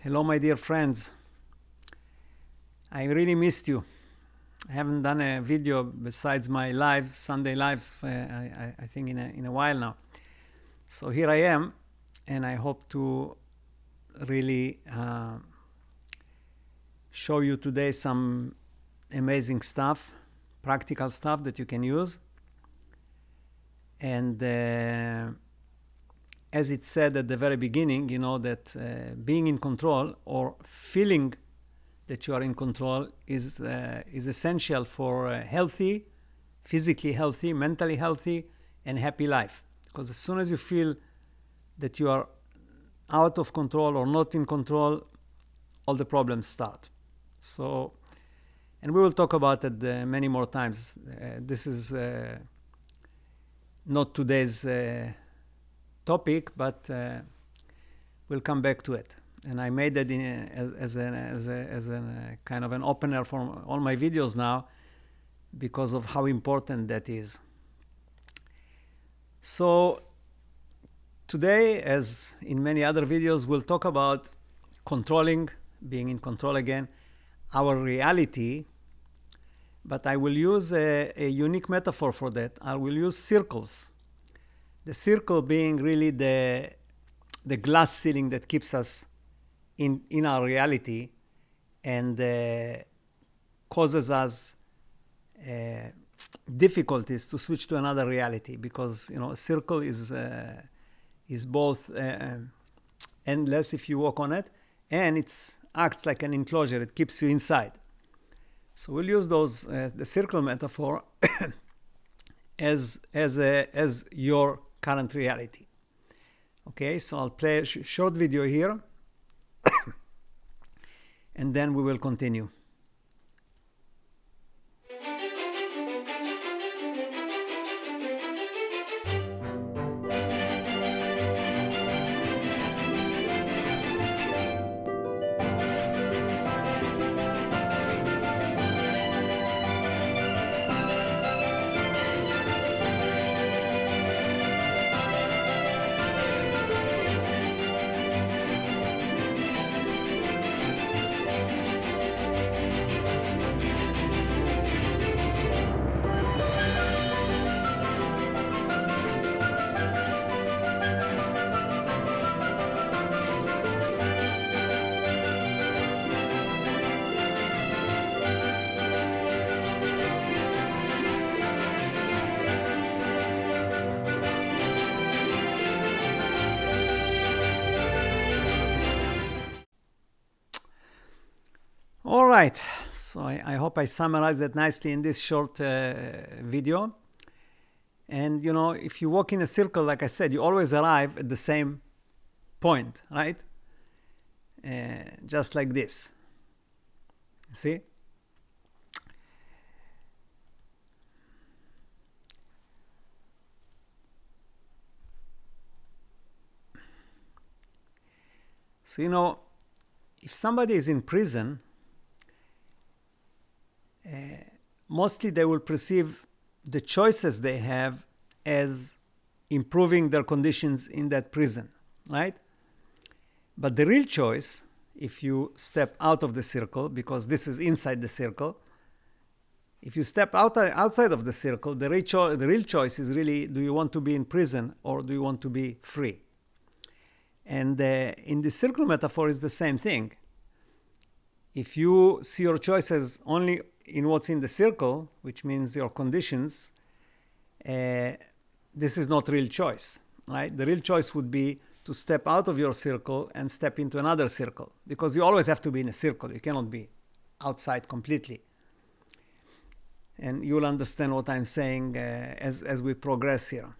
Hello, my dear friends. I really missed you. I haven't done a video besides my lives, Sunday lives, I think in a while now. So here I am, and I hope to really show you today some amazing stuff, practical stuff that you can use. And as it said at the very beginning, you know that being in control or feeling that you are in control is essential for a healthy, physically healthy, mentally healthy, and happy life. Because as soon as you feel that you are out of control or not in control, all the problems start. So, and we will talk about it many more times. This is not today's topic, but we'll come back to it. And I made that as a kind of an opener for all my videos now because of how important that is. So today, as in many other videos, we'll talk about controlling, being in control again, our reality, but I will use a unique metaphor for that. I will use circles. The circle being really the glass ceiling that keeps us in our reality and causes us difficulties to switch to another reality, because a circle is both endless if you walk on it, and it acts like an enclosure. It keeps you inside. So we'll use those the circle metaphor as your current reality. Okay, so I'll play a short video here and then we will continue. All right, so I hope I summarized that nicely in this short video. And if you walk in a circle, like I said, you always arrive at the same point, right? Just like this. See? So, if somebody is in prison, mostly they will perceive the choices they have as improving their conditions in that prison, right? But the real choice, if you step out of the circle, because this is inside the circle, if you step outside of the circle, the real choice is really, do you want to be in prison or do you want to be free? And in the circle metaphor, it's the same thing. If you see your choices only in what's in the circle, which means your conditions, this is not real choice, right? The real choice would be to step out of your circle and step into another circle, because you always have to be in a circle. You cannot be outside completely. And you'll understand what I'm saying as we progress here.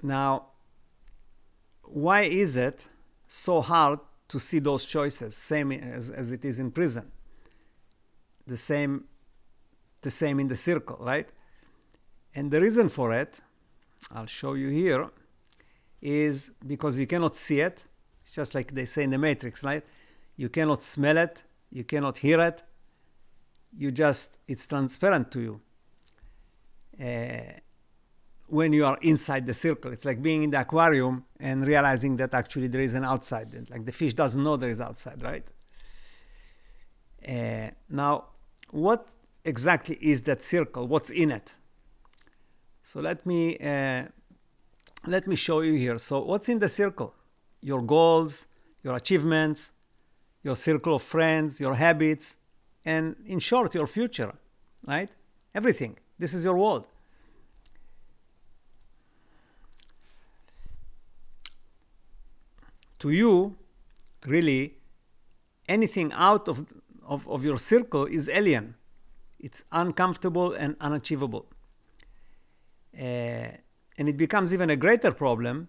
Now, why is it so hard to see those choices, same as it is in prison? The same in the circle, right? And the reason for it, I'll show you here, is because you cannot see it. It's just like they say in the Matrix, right? You cannot smell it, you cannot hear it, it's transparent to you. when you are inside the circle. It's like being in the aquarium and realizing that actually there is an outside. Like the fish doesn't know there is outside, right? Now, what exactly is that circle? What's in it? So let me show you here. So what's in the circle? Your goals, your achievements, your circle of friends, your habits, and in short, your future, right? Everything. This is your world. To you, really, anything out of your circle is alien. It's uncomfortable and unachievable. And it becomes even a greater problem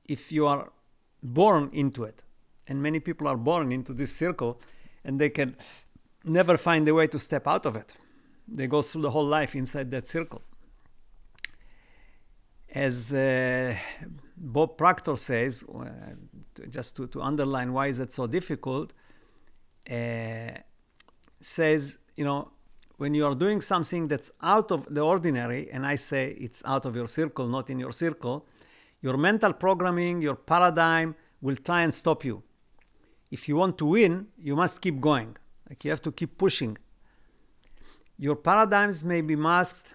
if you are born into it. And many people are born into this circle and they can never find a way to step out of it. They go through the whole life inside that circle. As Bob Proctor says, just to underline why is it so difficult, says, when you are doing something that's out of the ordinary, and I say it's out of your circle, not in your circle, your mental programming, your paradigm will try and stop you. If you want to win, you must keep going. Like you have to keep pushing. Your paradigms may be masked,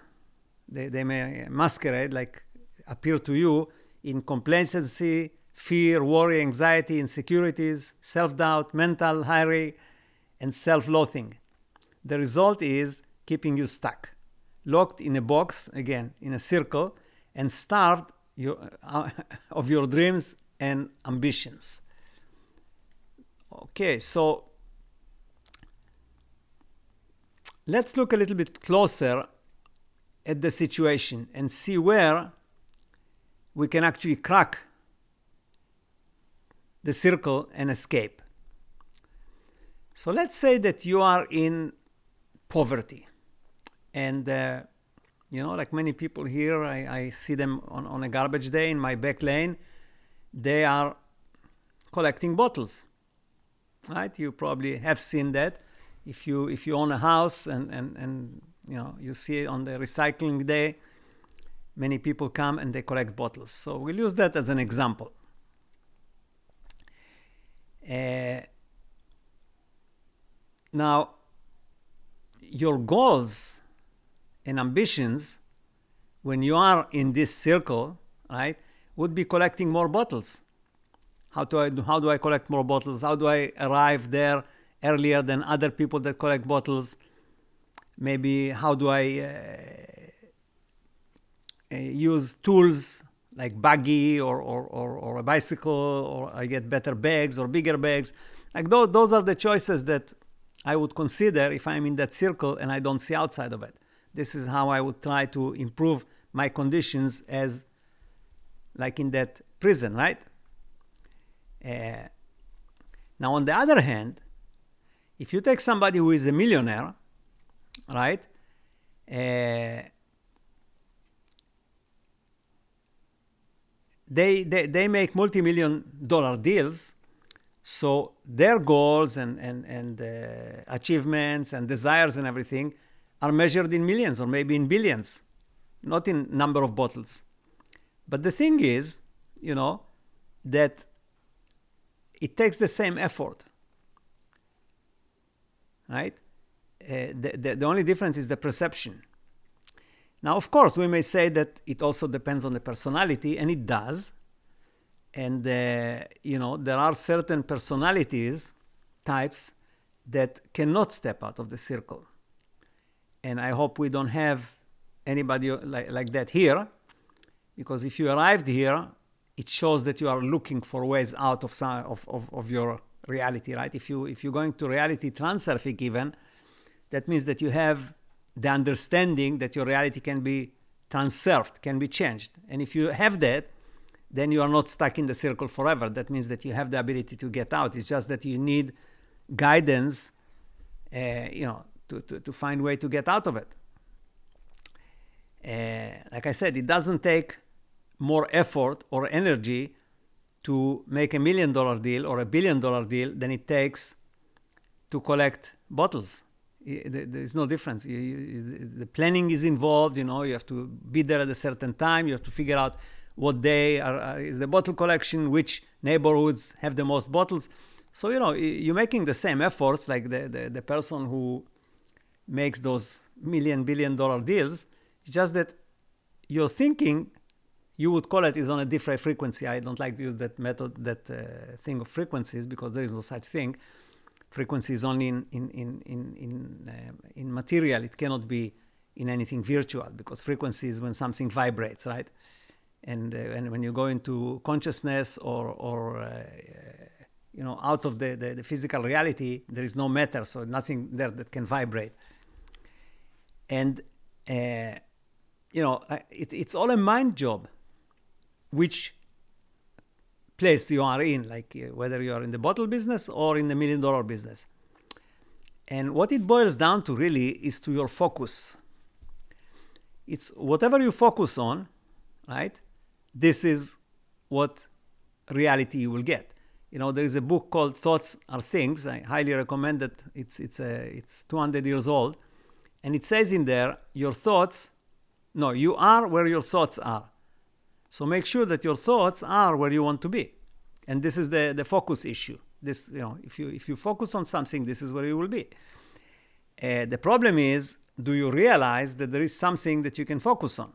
they may masquerade, like appear to you in complacency, fear, worry, anxiety, insecurities, self-doubt, mental hurry, and self-loathing. The result is keeping you stuck, locked in a box, again, in a circle, and starved of your dreams and ambitions. Okay, so let's look a little bit closer at the situation and see where we can actually crack the circle and escape. So let's say that you are in poverty. And, like many people here, I see them on a garbage day in my back lane. They are collecting bottles, right? You probably have seen that. If you own a house and you see it on the recycling day, many people come and they collect bottles. So we'll use that as an example. Now, your goals and ambitions, when you are in this circle, right, would be collecting more bottles. How do I collect more bottles? How do I arrive there earlier than other people that collect bottles? Maybe how do I use tools like buggy or a bicycle, or I get better bags or bigger bags? Like those are the choices that I would consider if I'm in that circle and I don't see outside of it. This is how I would try to improve my conditions as like in that prison, right? Now, on the other hand, if you take somebody who is a millionaire, right? They make multi-million-dollar deals. So their goals and achievements and desires and everything are measured in millions or maybe in billions, not in number of bottles. But the thing is, that it takes the same effort, right? The only difference is the perception. Now, of course, we may say that it also depends on the personality, and it does. And, there are certain personalities, types, that cannot step out of the circle. And I hope we don't have anybody like that here, because if you arrived here, it shows that you are looking for ways out of your reality, right? If you're going to reality transurfing even, that means that you have the understanding that your reality can be transurfed, can be changed. And if you have that, then you are not stuck in the circle forever. That means that you have the ability to get out. It's just that you need guidance, to find a way to get out of it. Like I said, it doesn't take more effort or energy to make $1 million deal or $1 billion deal than it takes to collect bottles. There is no difference. The planning is involved. You have to be there at a certain time. You have to figure out what day is the bottle collection, which neighborhoods have the most bottles. So you're making the same efforts like the person who makes those billion-dollar deals. It's just that your thinking, you would call it, is on a different frequency. I don't like to use that method, that thing of frequencies, because there is no such thing. Frequency is only in material. It cannot be in anything virtual, because frequency is when something vibrates, right? And when you go into consciousness or out of the physical reality, there is no matter, so nothing there that can vibrate. And it's all a mind job, which place you are in, like whether you are in the bottle business or in the $1 million business. And what it boils down to really is to your focus. It's whatever you focus on, right? This is what reality you will get. There is a book called Thoughts Are Things. I highly recommend it. It's 200 years old. And it says in there, you are where your thoughts are. So make sure that your thoughts are where you want to be. And this is the focus issue. This, if you focus on something, this is where you will be. The problem is, do you realize that there is something that you can focus on,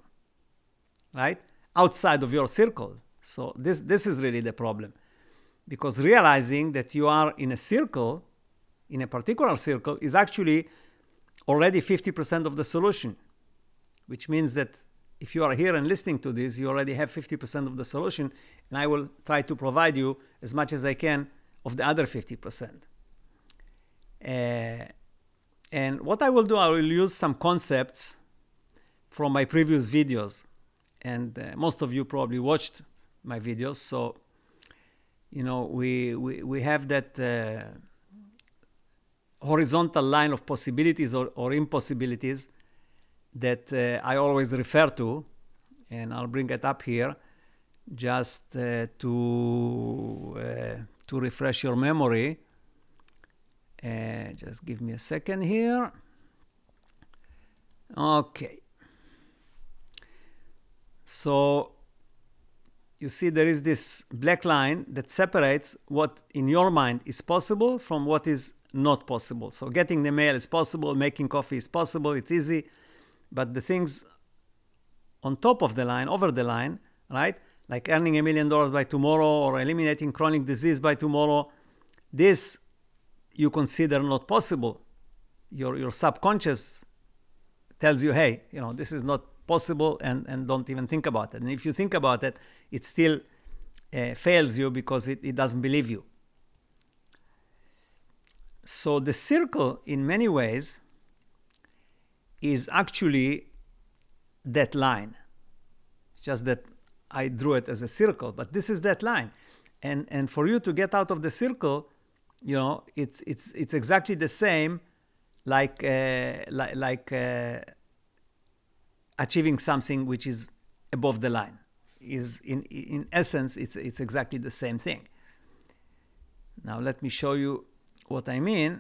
right? Outside of your circle. So this is really the problem. Because realizing that you are in a circle, in a particular circle, is actually already 50% of the solution. Which means that if you are here and listening to this, you already have 50% of the solution, and I will try to provide you as much as I can of the other 50%. And what I will do, I will use some concepts from my previous videos. And most of you probably watched my videos, so we have that horizontal line of possibilities or impossibilities that I always refer to, and I'll bring it up here just to refresh your memory. Just give me a second here. Okay. So you see there is this black line that separates what in your mind is possible from what is not possible. So getting the mail is possible, making coffee is possible, it's easy. But the things on top of the line, over the line, right? Like earning $1 million by tomorrow or eliminating chronic disease by tomorrow, this you consider not possible. Your subconscious tells you, hey, this is not possible, and don't even think about it. And if you think about it, it still fails you because it doesn't believe you. So the circle, in many ways, is actually that line. It's just that I drew it as a circle, but this is that line. And for you to get out of the circle, it's exactly the same like achieving something which is above the line. Is in essence, it's exactly the same thing. Now let me show you what I mean.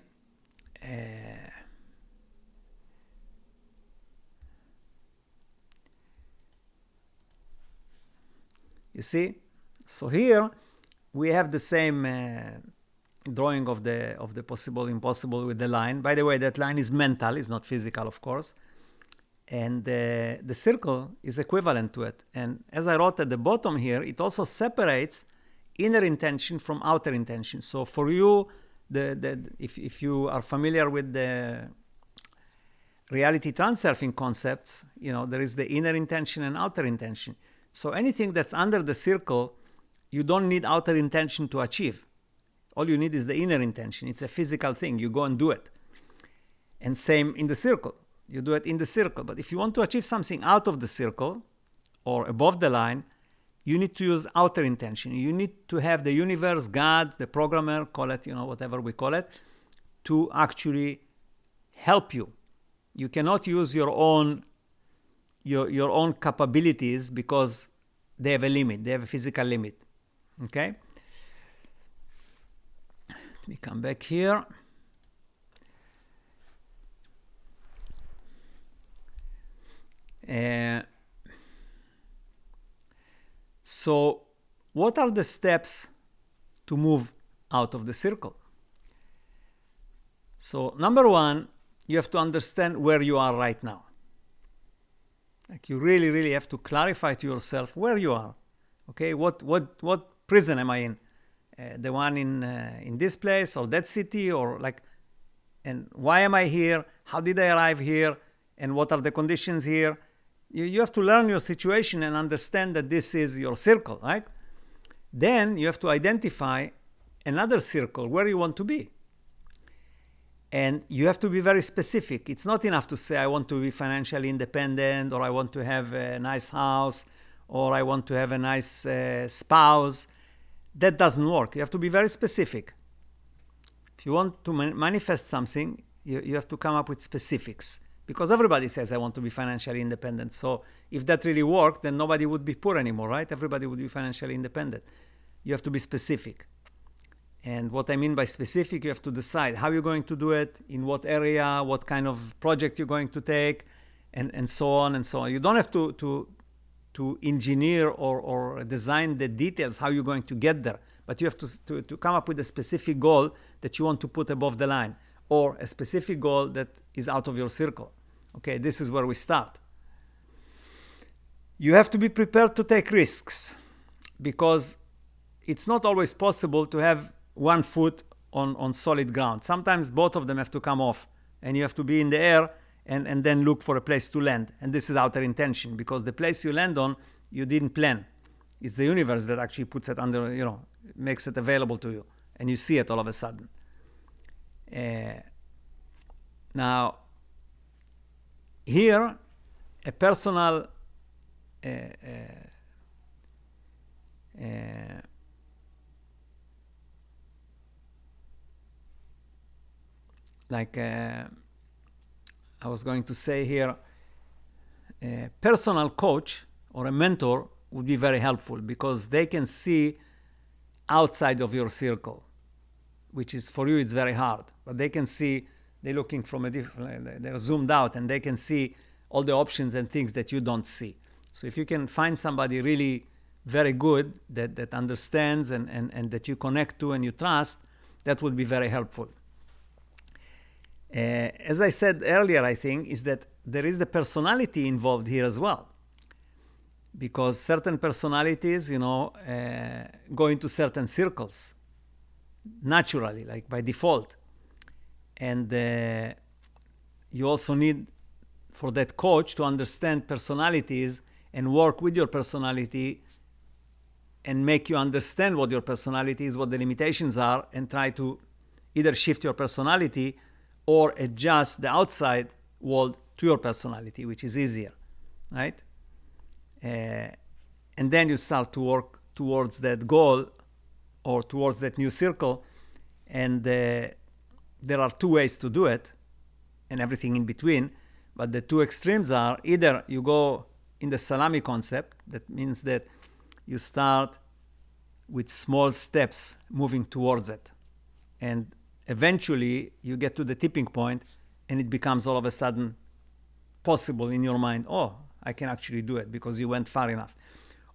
You see? So here we have the same drawing of the possible, impossible with the line. By the way, that line is mental, it's not physical, of course. And the circle is equivalent to it. And as I wrote at the bottom here, it also separates inner intention from outer intention. So for you, if you are familiar with the reality transurfing concepts, there is the inner intention and outer intention. So anything that's under the circle, you don't need outer intention to achieve. All you need is the inner intention. It's a physical thing. You go and do it. And same in the circle. You do it in the circle. But if you want to achieve something out of the circle or above the line, you need to use outer intention. You need to have the universe, God, the programmer, call it, whatever we call it, to actually help you. You cannot use your own capabilities because they have a limit. They have a physical limit. Okay? Let me come back here. Uh, so what are the steps to move out of the circle? So number one, you have to understand where you are right now. Like you really, really have to clarify to yourself where you are. Okay, what prison am I in? The one in this place or that city, or like, and why am I here? How did I arrive here? And what are the conditions here? You have to learn your situation and understand that this is your circle, right? Then you have to identify another circle where you want to be. And you have to be very specific. It's not enough to say, I want to be financially independent, or I want to have a nice house, or I want to have a nice spouse. That doesn't work. You have to be very specific. If you want to manifest something, you have to come up with specifics. Because everybody says, I want to be financially independent. So if that really worked, then nobody would be poor anymore, right? Everybody would be financially independent. You have to be specific. And what I mean by specific, you have to decide how you're going to do it, in what area, what kind of project you're going to take, and so on and so on. You don't have to engineer or design the details how you're going to get there, but you have to come up with a specific goal that you want to put above the line, or a specific goal that is out of your circle. Okay, this is where we start. You have to be prepared to take risks, because it's not always possible to have one foot on solid ground. Sometimes both of them have to come off, and you have to be in the air and then look for a place to land. And this is outer intention, because the place you land on, you didn't plan. It's the universe that actually puts it under, makes it available to you, and you see it all of a sudden. Now, here, a personal I was going to say here, a personal coach or a mentor would be very helpful, because they can see outside of your circle, which is for you, it's very hard. But they can see, they're looking from a different, they're zoomed out, and they can see all the options and things that you don't see. So if you can find somebody really very good that understands and that you connect to and you trust, that would be very helpful. As I said earlier, I think, is that there is the personality involved here as well. Because certain personalities, go into certain circles naturally, like by default. And you also need, for that coach, to understand personalities and work with your personality and make you understand what your personality is, what the limitations are, and try to either shift your personality or adjust the outside world to your personality, which is easier, right? And then you start to work towards that goal or towards that new circle. And there are two ways to do it, and everything in between. But the two extremes are, either you go in the salami concept, that means that you start with small steps moving towards it. And eventually you get to the tipping point, and it becomes all of a sudden possible in your mind. Oh, I can actually do it, because you went far enough.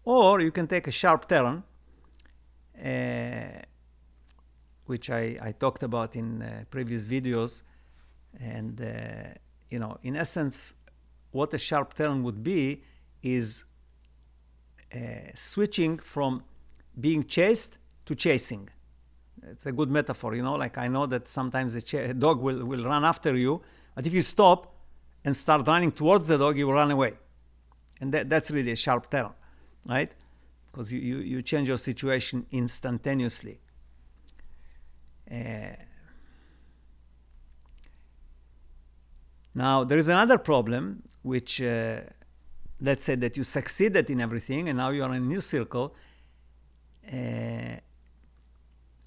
Or you can take a sharp turn, which I talked about in previous videos. And, in essence, what a sharp turn would be is switching from being chased to chasing. It's a good metaphor, like I know that sometimes a dog will run after you, but if you stop and start running towards the dog, you will run away. And that's really a sharp turn, right? Because you change your situation instantaneously. Now, there is another problem, which, let's say that you succeeded in everything, and now you are in a new circle.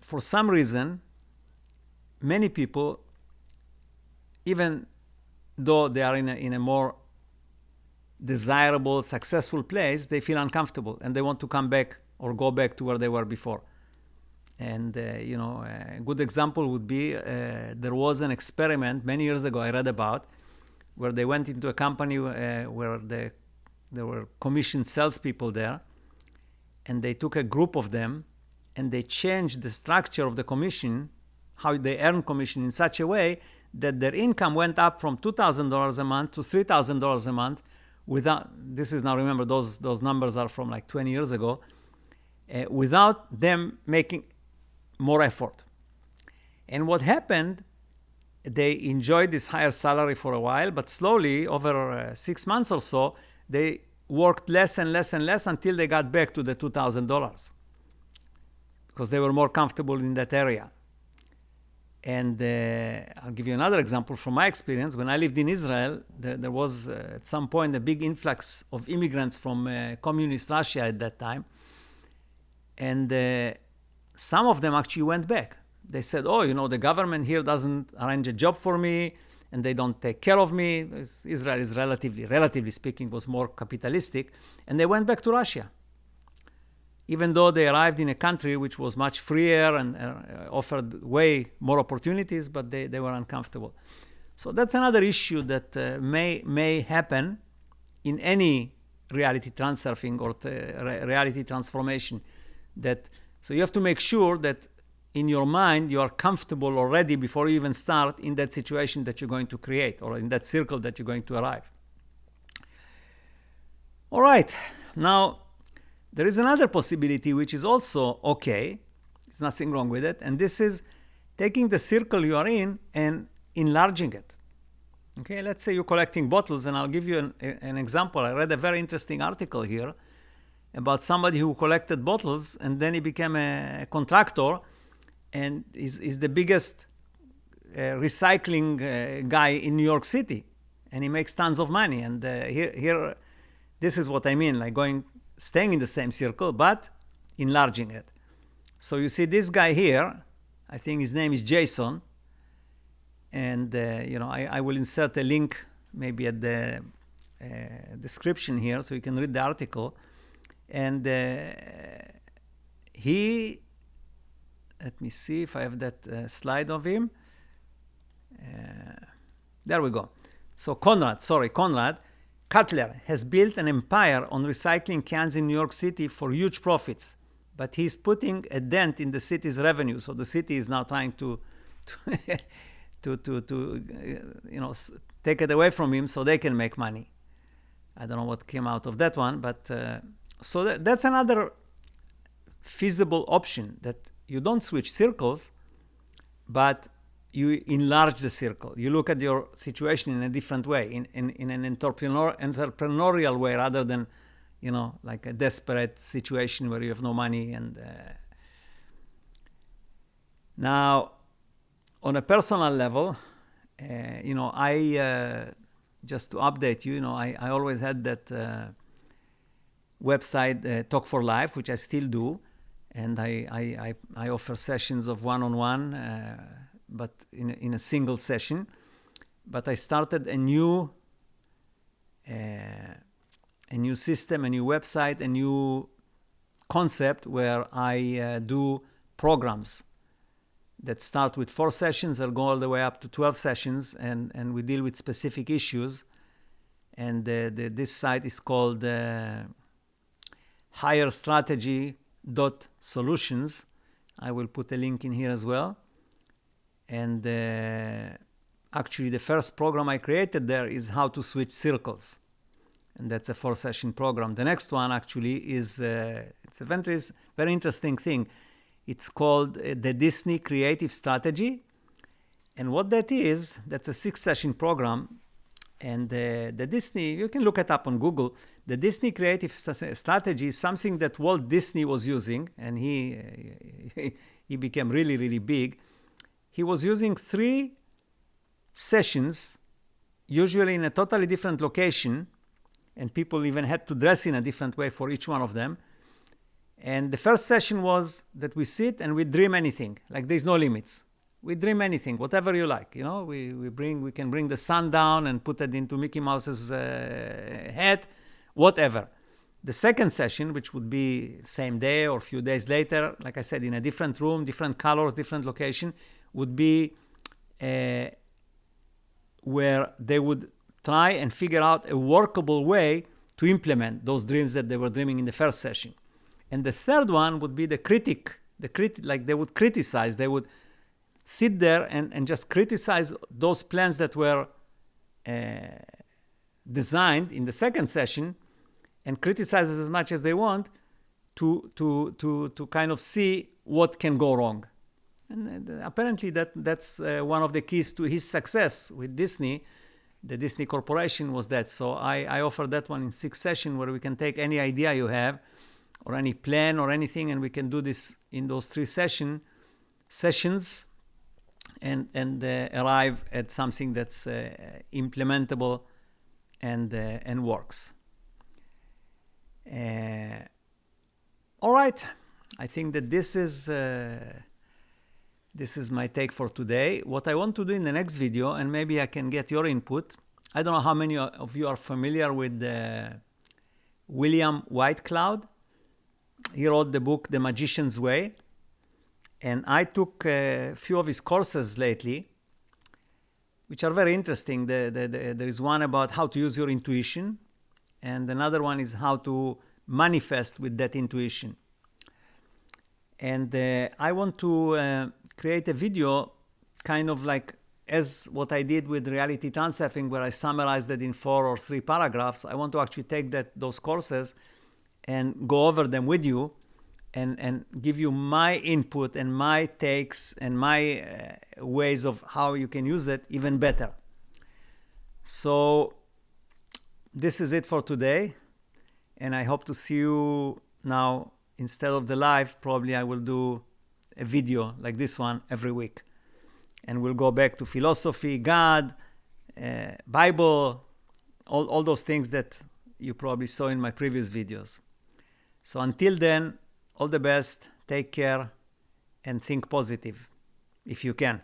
For some reason, many people, even though they are in a more desirable, successful place, they feel uncomfortable, and they want to come back or go back to where they were before. And, a good example would be, there was an experiment many years ago I read about, where they went into a company where there were commissioned salespeople there, and they took a group of them and they changed the structure of the commission, how they earn commission, in such a way that their income went up from $2,000 a month to $3,000 a month without, this is now, remember, those numbers are from like 20 years ago, without them making more effort. And what happened, they enjoyed this higher salary for a while, but slowly, over 6 months or so, they worked less and less and less until they got back to the $2,000 because they were more comfortable in that area. And I'll give you another example from my experience. When I lived in Israel, there was at some point a big influx of immigrants from communist Russia at that time. And some of them actually went back. They said, oh, you know, the government here doesn't arrange a job for me, and they don't take care of me. Israel is relatively speaking, was more capitalistic. And they went back to Russia, even though they arrived in a country which was much freer and offered way more opportunities, but they were uncomfortable. So that's another issue that may happen in any reality transurfing or reality transformation. So you have to make sure that in your mind you are comfortable already before you even start in that situation that you're going to create, or in that circle that you're going to arrive. All right, now there is another possibility which is also okay. There's nothing wrong with it. And this is taking the circle you are in and enlarging it. Okay, let's say you're collecting bottles, and I'll give you an example. I read a very interesting article here about somebody who collected bottles, and then he became a contractor, and is the biggest recycling guy in New York City. And he makes tons of money. And here, this is what I mean, like staying in the same circle, but enlarging it. So you see this guy here, I think his name is Jason. And, I will insert a link maybe at the description here so you can read the article. And let me see if I have that slide of him. There we go. So Conrad Cutler has built an empire on recycling cans in New York City for huge profits, but he's putting a dent in the city's revenue. So the city is now trying to take it away from him so they can make money. I don't know what came out of that one, but so that's another feasible option, that you don't switch circles, but you enlarge the circle. You look at your situation in a different way, in an entrepreneurial way, rather than, like a desperate situation where you have no money. And now, on a personal level, I just to update you, I always had that website Talk for Life, which I still do, and I offer sessions of one-on-one. But in a single session. But I started a new system, a new website, a new concept where I do programs that start with 4 sessions and go all the way up to 12 sessions, and we deal with specific issues. And this site is called higherstrategy.solutions. I will put a link in here as well. And actually, the first program I created there is how to switch circles. And that's a 4-session program. The next one actually is, it's a very interesting thing. It's called the Disney Creative Strategy. And what that is, that's a 6-session program. And the Disney, you can look it up on Google. The Disney Creative Strategy is something that Walt Disney was using, and he became really, really big. He was using 3 sessions, usually in a totally different location, and people even had to dress in a different way for each one of them. And the first session was that we sit and we dream anything, like there's no limits. We dream anything, whatever you like. We can bring the sun down and put it into Mickey Mouse's head, whatever. The second session, which would be same day or a few days later, like I said, in a different room, different colors, different location, would be where they would try and figure out a workable way to implement those dreams that they were dreaming in the first session. And the third one would be the critic. Like they would criticize, they would sit there and just criticize those plans that were designed in the second session, and criticize it as much as they want to kind of see what can go wrong. And apparently that's one of the keys to his success with Disney. The Disney Corporation was that. So I offer that one in 6 sessions, where we can take any idea you have or any plan or anything, and we can do this in those 3 sessions and arrive at something that's implementable and works. All right, I think that this is my take for today. What I want to do in the next video, and maybe I can get your input. I don't know how many of you are familiar with William Whitecloud. He wrote the book The Magician's Way, and I took a few of his courses lately, which are very interesting. There is one about how to use your intuition, and another one is how to manifest with that intuition. And I want to create a video kind of like as what I did with reality transurfing, where I summarized it in 4 or 3 paragraphs. I want to actually take those courses and go over them with you and give you my input and my takes and my ways of how you can use it even better. So this is it for today, and I hope to see you now. Instead of the live, probably I will do a video like this one every week, and we'll go back to philosophy, God, Bible, all those things that you probably saw in my previous videos. So until then, all the best, take care, and think positive if you can.